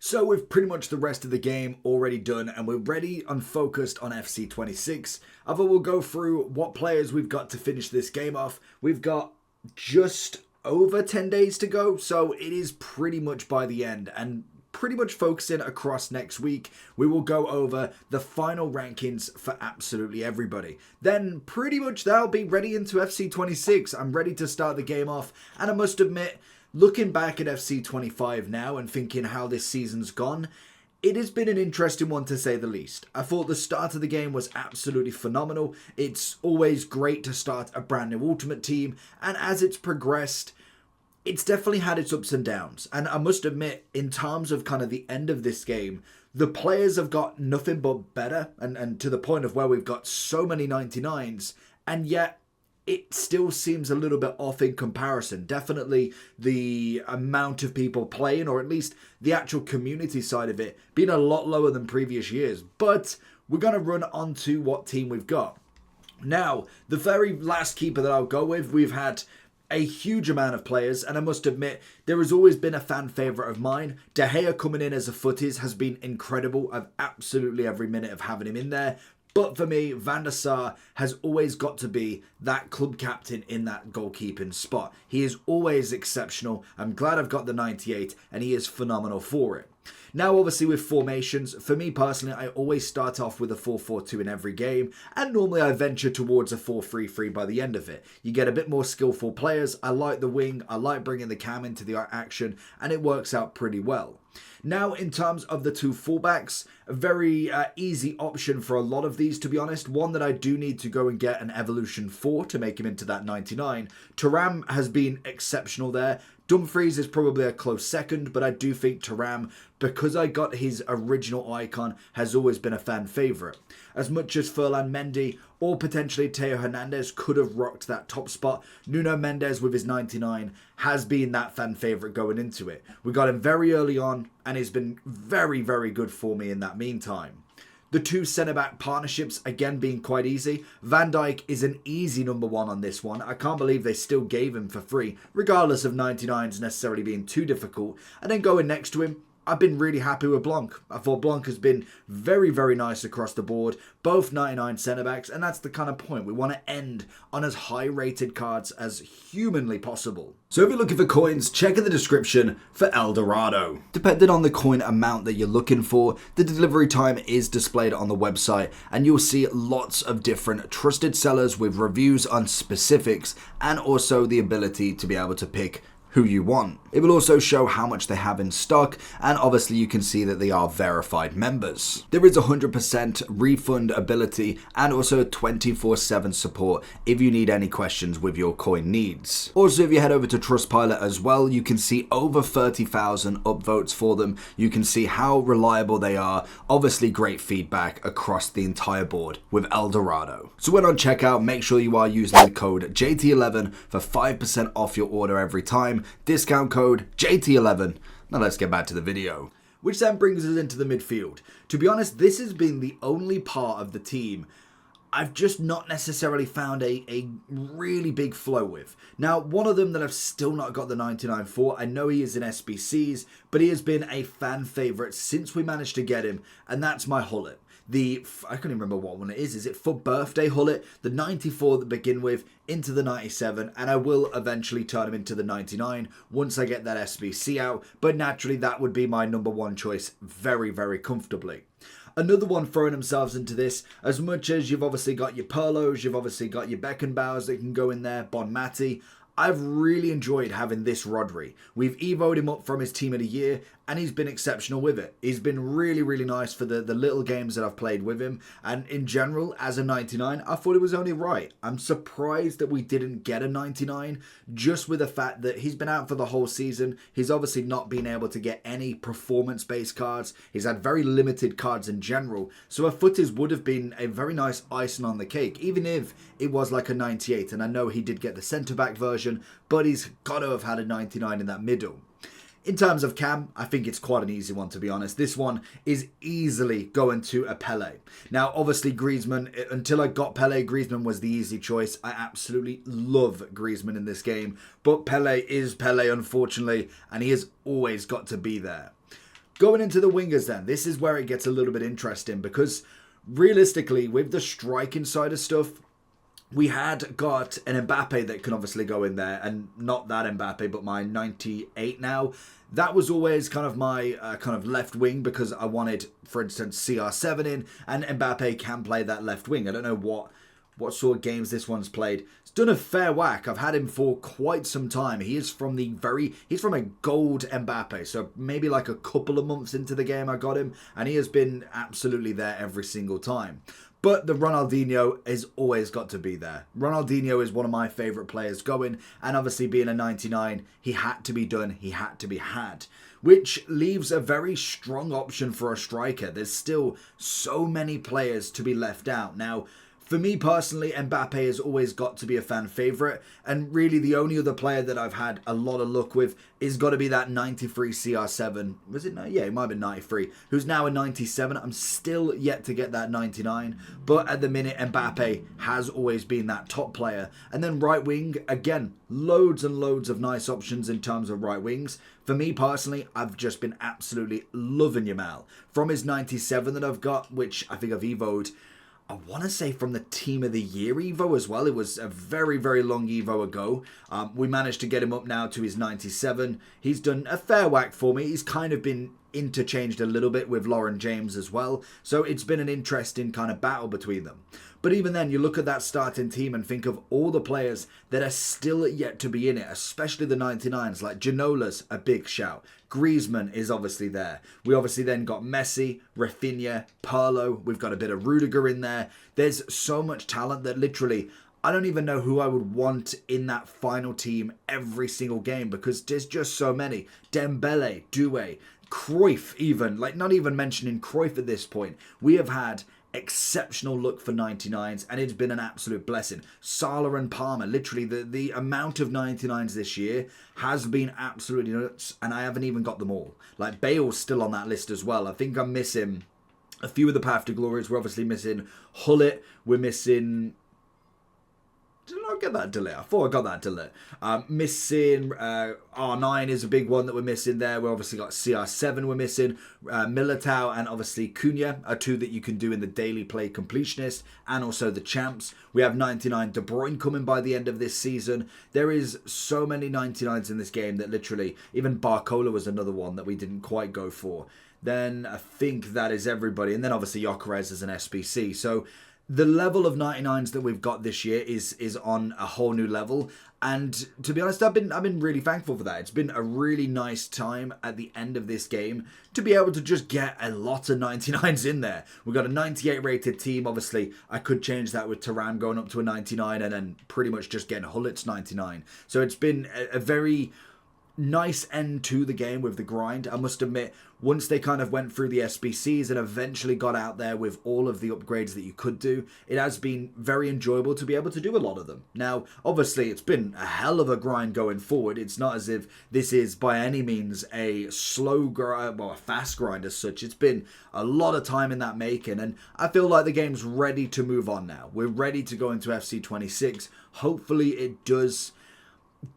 So with pretty much the rest of the game already done and we're ready and focused on FC26, I thought we'll go through what players we've got to finish this game off. We've got just over 10 days to go, so it is pretty much by the end, and pretty much focusing across next week, we will go over the final rankings for absolutely everybody. Then pretty much that'll be ready into FC26. I'm ready to start the game off, and I must admit, looking back at FC25 now and thinking how this season's gone, it has been an interesting one to say the least. I thought the start of the game was absolutely phenomenal. It's always great to start a brand new Ultimate team, and as it's progressed, it's definitely had its ups and downs. And I must admit, in terms of kind of the end of this game, the players have got nothing but better, and to the point of where we've got so many 99s, and yet it still seems a little bit off in comparison. Definitely the amount of people playing, or at least the actual community side of it, being a lot lower than previous years. But we're going to run on to what team we've got. Now, the very last keeper that I'll go with, we've had a huge amount of players, and I must admit, there has always been a fan favourite of mine. De Gea coming in as a footies has been incredible. I've absolutely every minute of having him in there. But for me, Van der Sar has always got to be that club captain in that goalkeeping spot. He is always exceptional. I'm glad I've got the 98, and he is phenomenal for it. Now, obviously, with formations, for me personally, I always start off with a 4-4-2 in every game, and normally I venture towards a 4-3-3 by the end of it. You get a bit more skillful players. I like the wing, I like bringing the cam into the action, and it works out pretty well. Now, in terms of the two fullbacks, a very easy option for a lot of these, to be honest. One that I do need to go and get an evolution for to make him into that 99. Thuram has been exceptional there. Dumfries is probably a close second, but I do think Thuram, because I got his original icon, has always been a fan favourite. As much as Ferland Mendy or potentially Theo Hernandez could have rocked that top spot, Nuno Mendes with his 99 has been that fan favourite going into it. We got him very early on, and he's been very, very good for me in that meantime. The two centre-back partnerships, again, being quite easy. Van Dijk is an easy number one on this one. I can't believe they still gave him for free, regardless of 99s necessarily being too difficult. And then going next to him, I've been really happy with Blanc. I thought Blanc has been very, very nice across the board. Both 99 centre-backs, and that's the kind of point. We want to end on as high-rated cards as humanly possible. So if you're looking for coins, check in the description for El Dorado. Depending on the coin amount that you're looking for, the delivery time is displayed on the website, and you'll see lots of different trusted sellers with reviews on specifics, and also the ability to be able to pick who you want. It will also show how much they have in stock, and obviously you can see that they are verified members. There is 100% refund ability and also 24/7 support if you need any questions with your coin needs. Also, if you head over to Trustpilot as well, you can see over 30,000 upvotes for them. You can see how reliable they are. Obviously great feedback across the entire board with El Dorado. So when on checkout, make sure you are using the code JT11 for 5% off your order every time. Discount code JT11. Now let's get back to the video. Which then brings us into the midfield. To be honest, this has been the only part of the team I've just not necessarily found a really big flow with. Now, one of them that I've still not got the 99 for, I know he is in SBCs, but he has been a fan favourite since we managed to get him, and that's my Hullet. I can't even remember what one it is. Is it for birthday Hullet? The 94 to begin with, into the 97, and I will eventually turn him into the 99 once I get that SBC out, but naturally that would be my number one choice very, very comfortably. Another one throwing themselves into this, as much as you've obviously got your Perlos, you've obviously got your Beckenbauers that can go in there, Bon Mati. I've really enjoyed having this Rodri. We've evoed him up from his team of the year, and he's been exceptional with it. He's been really, really nice for the little games that I've played with him. And in general, as a 99, I thought it was only right. I'm surprised that we didn't get a 99, just with the fact that he's been out for the whole season. He's obviously not been able to get any performance-based cards. He's had very limited cards in general. So a footies would have been a very nice icing on the cake, even if it was like a 98. And I know he did get the centre-back version, but he's got to have had a 99 in that middle. In terms of cam, I think it's quite an easy one, to be honest. This one is easily going to a Pele. Now, obviously, Griezmann, until I got Pele, Griezmann was the easy choice. I absolutely love Griezmann in this game. But Pele is Pele, unfortunately, and he has always got to be there. Going into the wingers then, this is where it gets a little bit interesting because realistically, with the striking side of stuff, we had got an Mbappe that can obviously go in there, and not that Mbappe, but my 98 now. That was always kind of my kind of left wing because I wanted, for instance, CR7 in, and Mbappe can play that left wing. I don't know what sort of games this one's played. He's done a fair whack. I've had him for quite some time. He's from a gold Mbappe, so maybe like a couple of months into the game I got him, and he has been absolutely there every single time. But the Ronaldinho has always got to be there. Ronaldinho is one of my favourite players going, and obviously being a 99, he had to be done, he had to be had. Which leaves a very strong option for a striker. There's still so many players to be left out. Now, for me personally, Mbappe has always got to be a fan favourite, and really the only other player that I've had a lot of luck with is got to be that 93 CR7. Was it? Yeah, it might have been 93, who's now a 97. I'm still yet to get that 99, but at the minute, Mbappe has always been that top player. And then right wing, again, loads and loads of nice options in terms of right wings. For me personally, I've just been absolutely loving Yamal. From his 97 that I've got, which I think I've evoed, I want to say from the Team of the Year Evo as well. It was a very, very long Evo ago. We managed to get him up now to his 97. He's done a fair whack for me. He's kind of been interchanged a little bit with Lauren James as well. So it's been an interesting kind of battle between them. But even then, you look at that starting team and think of all the players that are still yet to be in it, especially the 99s, like Janola's a big shout. Griezmann is obviously there. We obviously then got Messi, Rafinha, Pirlo. We've got a bit of Rudiger in there. There's so much talent that literally, I don't even know who I would want in that final team every single game because there's just so many. Dembele, Doué, Cruyff even, like not even mentioning Cruyff at this point. We have had exceptional look for 99s and it's been an absolute blessing. Salah and Palmer, literally the amount of 99s this year has been absolutely nuts, and I haven't even got them all. Like Bale's still on that list as well. I think I'm missing a few of the Path to Glories. We're obviously missing Hullet, we're missing... Did I not get that delay? I thought I got that delay. Missing R9 is a big one that we're missing there. We obviously got CR7 we're missing. Militao and obviously Cunha are two that you can do in the daily play completionist and also the champs. We have 99 De Bruyne coming by the end of this season. There is so many 99s in this game that literally, even Barcola was another one that we didn't quite go for. Then I think that is everybody. And then obviously Gyökeres is an SBC. So the level of 99s that we've got this year is on a whole new level, and to be honest, I've been really thankful for that. It's been a really nice time at the end of this game to be able to just get a lot of 99s in there. We've got a 98 rated team. Obviously, I could change that with Thuram going up to a 99 and then pretty much just getting Hullet's 99. So it's been a very nice end to the game with the grind. I must admit, once they kind of went through the SBCs and eventually got out there with all of the upgrades that you could do, it has been very enjoyable to be able to do a lot of them. Now, obviously, it's been a hell of a grind going forward. It's not as if this is by any means a slow grind, well, a fast grind as such. It's been a lot of time in that making, and I feel like the game's ready to move on now. We're ready to go into FC26. Hopefully, it does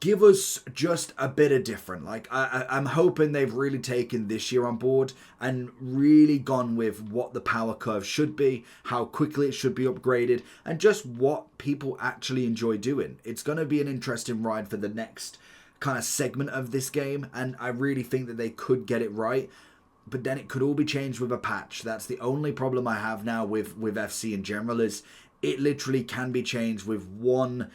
give us just a bit of different. Like I'm hoping they've really taken this year on board and really gone with what the power curve should be, how quickly it should be upgraded, and just what people actually enjoy doing. It's going to be an interesting ride for the next kind of segment of this game, and I really think that they could get it right. But then it could all be changed with a patch. That's the only problem I have now with FC in general, is it literally can be changed with one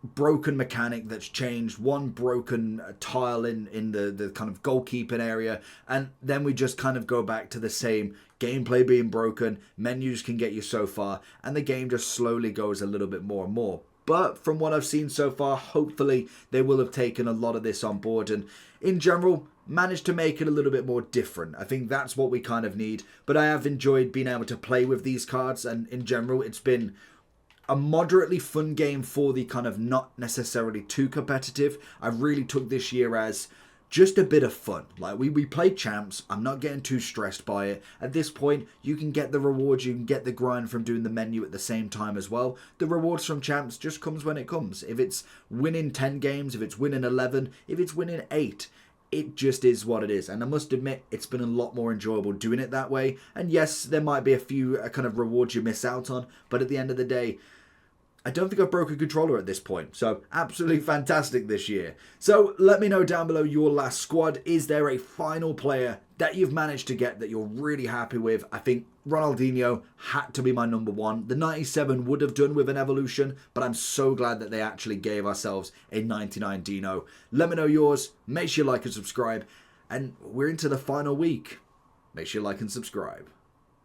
broken mechanic that's changed, one broken tile in the kind of goalkeeping area, and then we just kind of go back to the same gameplay being broken, menus can get you so far, and the game just slowly goes a little bit more and more. But from what I've seen so far, hopefully they will have taken a lot of this on board and in general managed to make it a little bit more different. I think that's what we kind of need. But I have enjoyed being able to play with these cards, and in general it's been a moderately fun game for the kind of not necessarily too competitive. I really took this year as just a bit of fun. Like we played champs. I'm not getting too stressed by it. At this point, you can get the rewards, you can get the grind from doing the menu at the same time as well. The rewards from champs just comes when it comes. If it's winning 10 games, if it's winning 11, if it's winning 8, it just is what it is. And I must admit, it's been a lot more enjoyable doing it that way. And yes, there might be a few kind of rewards you miss out on, but at the end of the day, I don't think I've broken a controller at this point. So absolutely fantastic this year. So let me know down below your last squad. Is there a final player that you've managed to get that you're really happy with? I think Ronaldinho had to be my number one. The 97 would have done with an evolution, but I'm so glad that they actually gave ourselves a 99 Dino. Let me know yours. Make sure you like and subscribe. And we're into the final week. Make sure you like and subscribe.